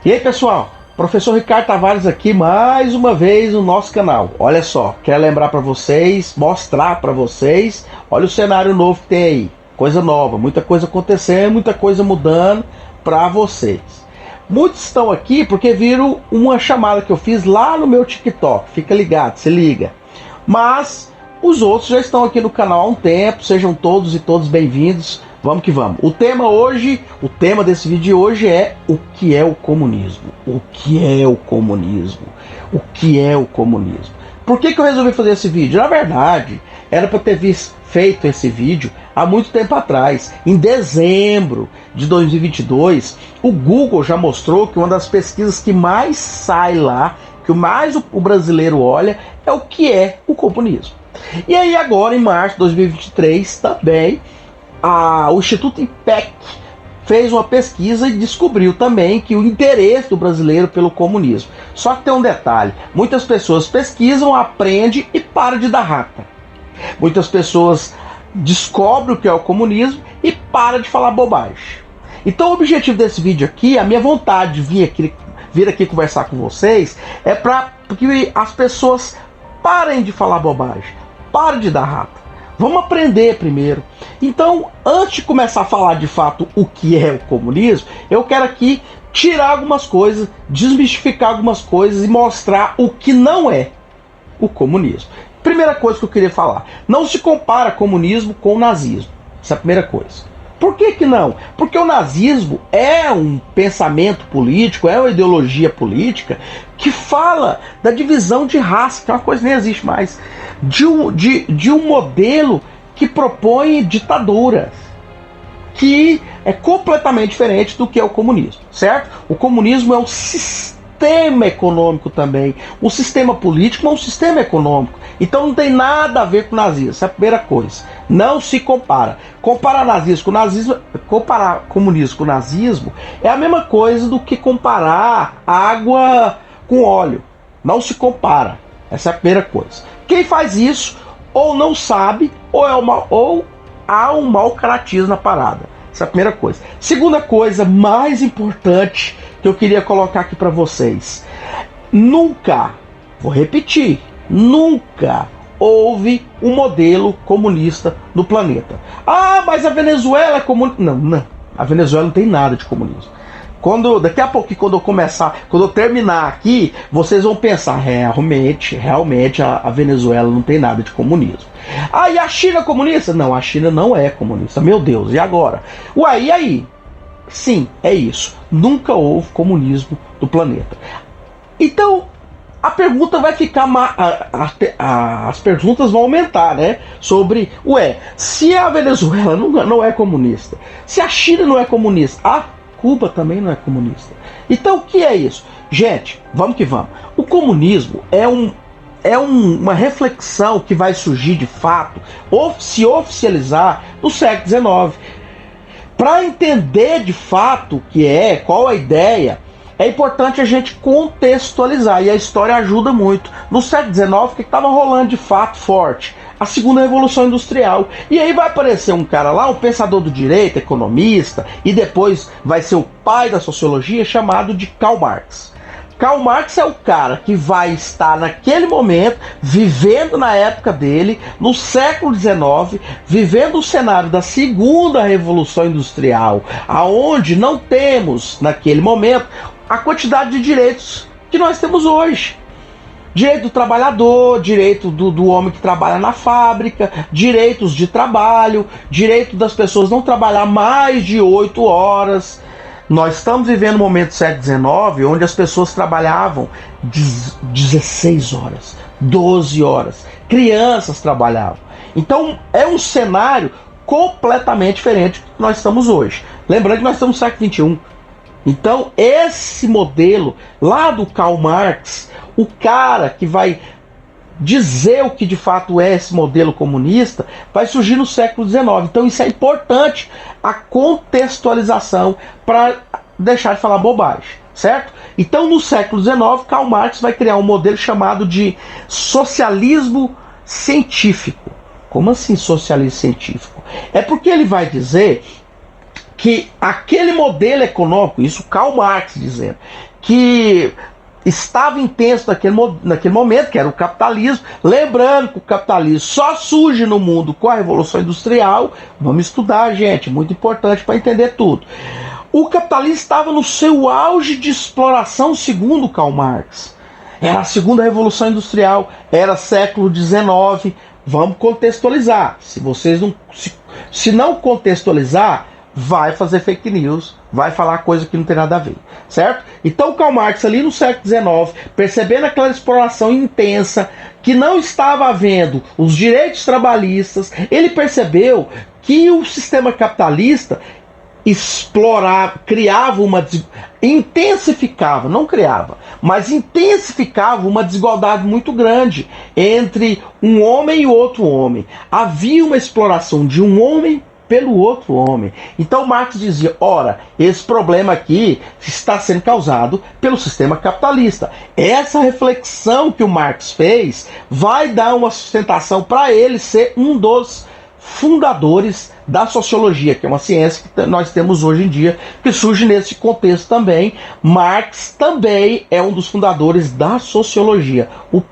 E aí, pessoal, professor Ricardo Tavares aqui mais uma vez no nosso canal. Olha só, quero lembrar para vocês, mostrar para vocês, olha o cenário novo que tem aí, coisa nova, muita coisa acontecendo, muita coisa mudando para vocês. Muitos estão aqui porque viram uma chamada que eu fiz lá no meu TikTok, fica ligado, se liga. Mas os outros já estão aqui no canal há um tempo, sejam todos e todos bem-vindos. Vamos que vamos. O tema desse vídeo de hoje é o que é o comunismo. O que é o comunismo? O que é o comunismo? Por que eu resolvi fazer esse vídeo? Na verdade, era para ter feito esse vídeo há muito tempo atrás. Em dezembro de 2022, o Google já mostrou que uma das pesquisas que mais sai lá, que mais o brasileiro olha, é o que é o comunismo. E aí agora, em março de 2023, também o Instituto IPEC fez uma pesquisa e descobriu também que o interesse do brasileiro pelo comunismo. Só que tem um detalhe, muitas pessoas pesquisam, aprendem e param de dar rata. Muitas pessoas descobrem o que é o comunismo e param de falar bobagem. Então o objetivo desse vídeo aqui, a minha vontade de vir aqui conversar com vocês, é para que as pessoas parem de falar bobagem, parem de dar rata. Vamos aprender primeiro. Então, antes de começar a falar de fato o que é o comunismo, eu quero aqui tirar algumas coisas, desmistificar algumas coisas e mostrar o que não é o comunismo. Primeira coisa que eu queria falar, não se compara comunismo com o nazismo. Essa é a primeira coisa. Por que não? Porque o nazismo é um pensamento político, é uma ideologia política que fala da divisão de raça, que é uma coisa que nem existe mais, de um modelo que propõe ditaduras, que é completamente diferente do que é o comunismo, certo? O comunismo é um sistema econômico também, um sistema político, mas um sistema econômico. Então não tem nada a ver com o nazismo, essa é a primeira coisa. Não se compara. Comparar nazismo com nazismo, comparar comunismo com nazismo é a mesma coisa do que comparar água com óleo. Não se compara. Essa é a primeira coisa. Quem faz isso ou não sabe ou há um mau caratismo na parada. Essa é a primeira coisa. Segunda coisa mais importante que eu queria colocar aqui para vocês. Nunca, vou repetir, nunca houve um modelo comunista no planeta. Ah, mas a Venezuela é comunista. Não. A Venezuela não tem nada de comunismo. Daqui a pouco, quando eu terminar aqui, vocês vão pensar, realmente a Venezuela não tem nada de comunismo. Ah, e a China é comunista? Não, a China não é comunista. Meu Deus, e agora? Ué, e aí? Sim, é isso. Nunca houve comunismo no planeta. Então, a pergunta vai ficar... as perguntas vão aumentar, né? Sobre, se a Venezuela não é comunista, se a China não é comunista, Cuba também não é comunista. Então o que é isso? Gente, vamos que vamos. O comunismo é uma reflexão que vai surgir de fato, se oficializar no século XIX. Para entender de fato o que qual a ideia, é importante a gente contextualizar, e a história ajuda muito. No século XIX, o que estava rolando de fato forte? A segunda revolução industrial. E aí vai aparecer um cara lá, um pensador do direito, economista, e depois vai ser o pai da sociologia, chamado de Karl Marx. Karl Marx é o cara que vai estar naquele momento, vivendo na época dele, no século XIX, vivendo o cenário da segunda revolução industrial, aonde não temos, naquele momento, a quantidade de direitos que nós temos hoje. Direito do trabalhador, direito do homem que trabalha na fábrica, direitos de trabalho, direito das pessoas não trabalhar mais de 8 horas. Nós estamos vivendo um momento do século XIX onde as pessoas trabalhavam 16 horas, 12 horas. Crianças trabalhavam. Então é um cenário completamente diferente do que nós estamos hoje. Lembrando que nós estamos no século XXI. Então esse modelo lá do Karl Marx, o cara que vai dizer o que de fato é esse modelo comunista, vai surgir no século XIX. Então isso é importante, a contextualização, para deixar de falar bobagem, certo? Então no século XIX, Karl Marx vai criar um modelo chamado de socialismo científico. Como assim socialismo científico? É porque ele vai dizer que aquele modelo econômico, isso Karl Marx dizendo, que estava intenso naquele momento, que era o capitalismo. Lembrando que o capitalismo só surge no mundo com a Revolução Industrial. Vamos estudar, gente, muito importante para entender tudo. O capitalismo estava no seu auge de exploração, segundo Karl Marx. Era a segunda Revolução Industrial, era século XIX. Vamos contextualizar. Se não contextualizar, vai fazer fake news, vai falar coisa que não tem nada a ver, certo? Então Karl Marx ali no século XIX, percebendo aquela exploração intensa, que não estava havendo os direitos trabalhistas, ele percebeu que o sistema capitalista intensificava, não criava, mas intensificava uma desigualdade muito grande entre um homem e outro homem. Havia uma exploração de um homem pelo outro homem. Então Marx dizia, ora, esse problema aqui está sendo causado pelo sistema capitalista. Essa reflexão que o Marx fez vai dar uma sustentação para ele ser um dos fundadores da sociologia, que é uma ciência que nós temos hoje em dia, que surge nesse contexto também. Marx também é um dos fundadores da sociologia, um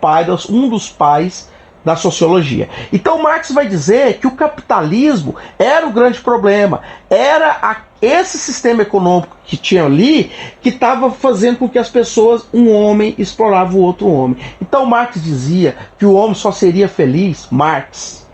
dos pais da sociologia. Então Marx vai dizer que o capitalismo era o grande problema, era esse sistema econômico que tinha ali, que estava fazendo com que as pessoas, um homem explorava o outro homem. Então Marx dizia que o homem só seria feliz, Marx,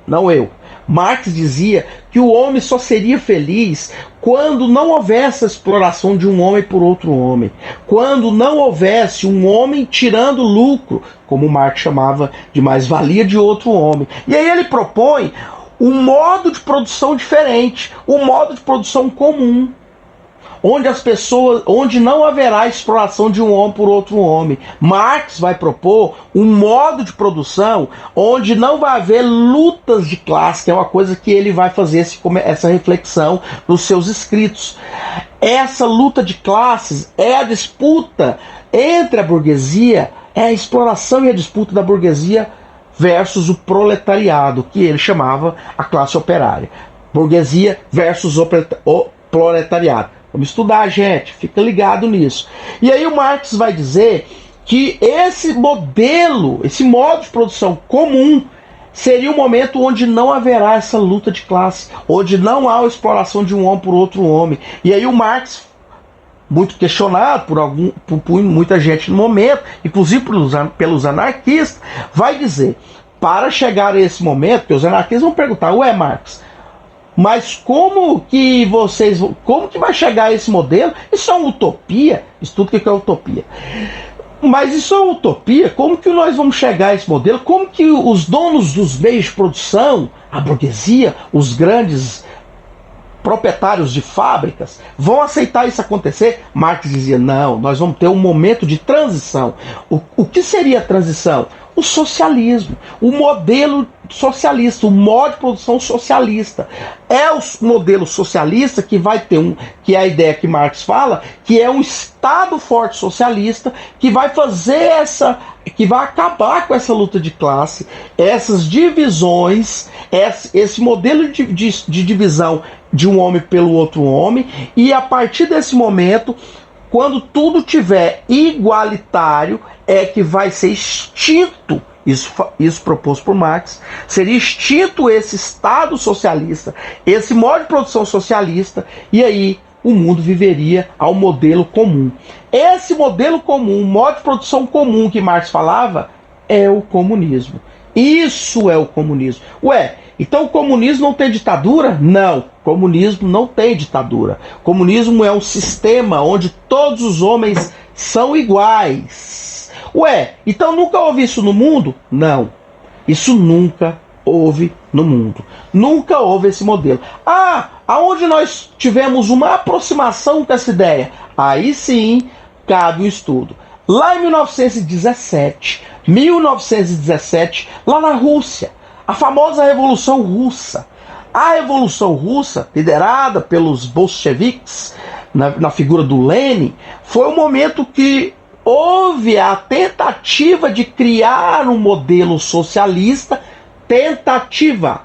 não eu. Marx dizia que o homem só seria feliz quando não houvesse a exploração de um homem por outro homem. Quando não houvesse um homem tirando lucro, como Marx chamava de mais-valia de outro homem. E aí ele propõe um modo de produção diferente, um modo de produção comum, onde não haverá exploração de um homem por outro homem. Marx vai propor um modo de produção onde não vai haver lutas de classe, que é uma coisa que ele vai fazer essa reflexão nos seus escritos. Essa luta de classes é a disputa entre a burguesia, é a exploração e a disputa da burguesia versus o proletariado, que ele chamava a classe operária. Burguesia versus o proletariado. Vamos estudar, gente, fica ligado nisso. E aí o Marx vai dizer que esse modo de produção comum seria um momento onde não haverá essa luta de classe, onde não há a exploração de um homem por outro homem. E aí o Marx, muito questionado por muita gente no momento, inclusive pelos anarquistas, vai dizer, para chegar a esse momento, que os anarquistas vão perguntar, ué, Marx, mas como que vai chegar a esse modelo? Isso é uma utopia. Estuda o que é utopia. Mas isso é uma utopia. Como que nós vamos chegar a esse modelo? Como que os donos dos meios de produção, a burguesia, os grandes proprietários de fábricas, vão aceitar isso acontecer? Marx dizia, não, nós vamos ter um momento de transição. O que seria a transição? O socialismo, o modelo socialista, o modo de produção socialista. É o modelo socialista que vai ter que é a ideia que Marx fala, que é um Estado forte socialista, que vai que vai acabar com essa luta de classe, essas divisões, esse modelo de divisão de um homem pelo outro homem, e a partir desse momento, quando tudo tiver igualitário, é que vai ser extinto, isso proposto por Marx, seria extinto esse Estado socialista, esse modo de produção socialista, e aí o mundo viveria ao modelo comum. Esse modelo comum, modo de produção comum que Marx falava, é o comunismo. Isso é o comunismo. Ué, então o comunismo não tem ditadura? Não, comunismo não tem ditadura. Comunismo é um sistema onde todos os homens são iguais. Ué, então nunca houve isso no mundo? Não, isso nunca houve no mundo. Nunca houve esse modelo. Aonde nós tivemos uma aproximação com essa ideia? Aí sim, cabe o estudo. Lá em 1917, lá na Rússia, a famosa Revolução Russa. A Revolução Russa, liderada pelos bolcheviques, na figura do Lenin, foi o momento que houve a tentativa de criar um modelo socialista, tentativa,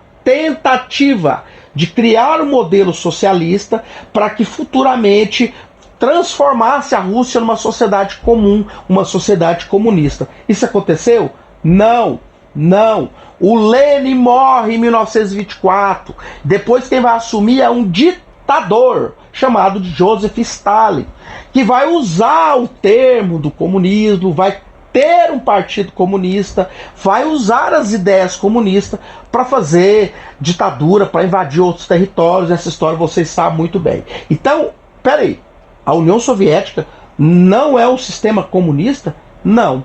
de criar um modelo socialista para que futuramente transformasse a Rússia numa sociedade comum, uma sociedade comunista. Isso aconteceu? Não, não. O Lenin morre em 1924. Depois quem vai assumir é um ditador chamado de Joseph Stalin, que vai usar o termo do comunismo, vai ter um partido comunista, vai usar as ideias comunistas para fazer ditadura, para invadir outros territórios. Essa história vocês sabem muito bem. Então, peraí, a União Soviética não é um sistema comunista? Não.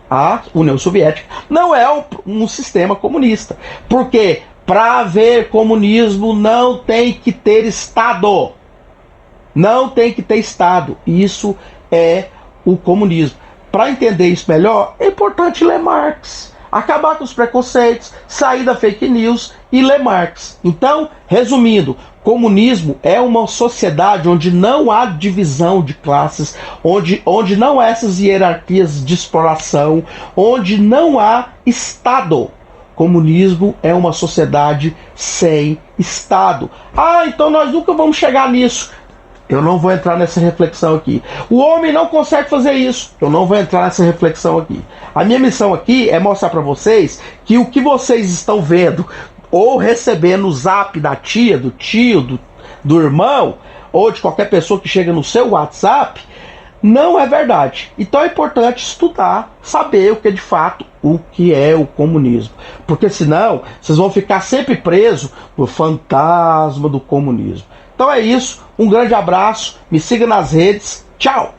A União Soviética não é um sistema comunista. Porque para haver comunismo não tem que ter Estado. Não tem que ter Estado. Isso é o comunismo. Para entender isso melhor, é importante ler Marx. Acabar com os preconceitos, sair da fake news e ler Marx. Então, resumindo, comunismo é uma sociedade onde não há divisão de classes, onde não há essas hierarquias de exploração, onde não há Estado. Comunismo é uma sociedade sem Estado. Ah, então nós nunca vamos chegar nisso. Eu não vou entrar nessa reflexão aqui. O homem não consegue fazer isso. Eu não vou entrar nessa reflexão aqui. A minha missão aqui é mostrar para vocês que o que vocês estão vendo ou recebendo no zap da tia, do tio, do irmão, ou de qualquer pessoa que chega no seu WhatsApp, não é verdade. Então é importante estudar, saber o que é de fato o que é o comunismo. Porque senão vocês vão ficar sempre presos no fantasma do comunismo. Então é isso, um grande abraço, me siga nas redes, tchau!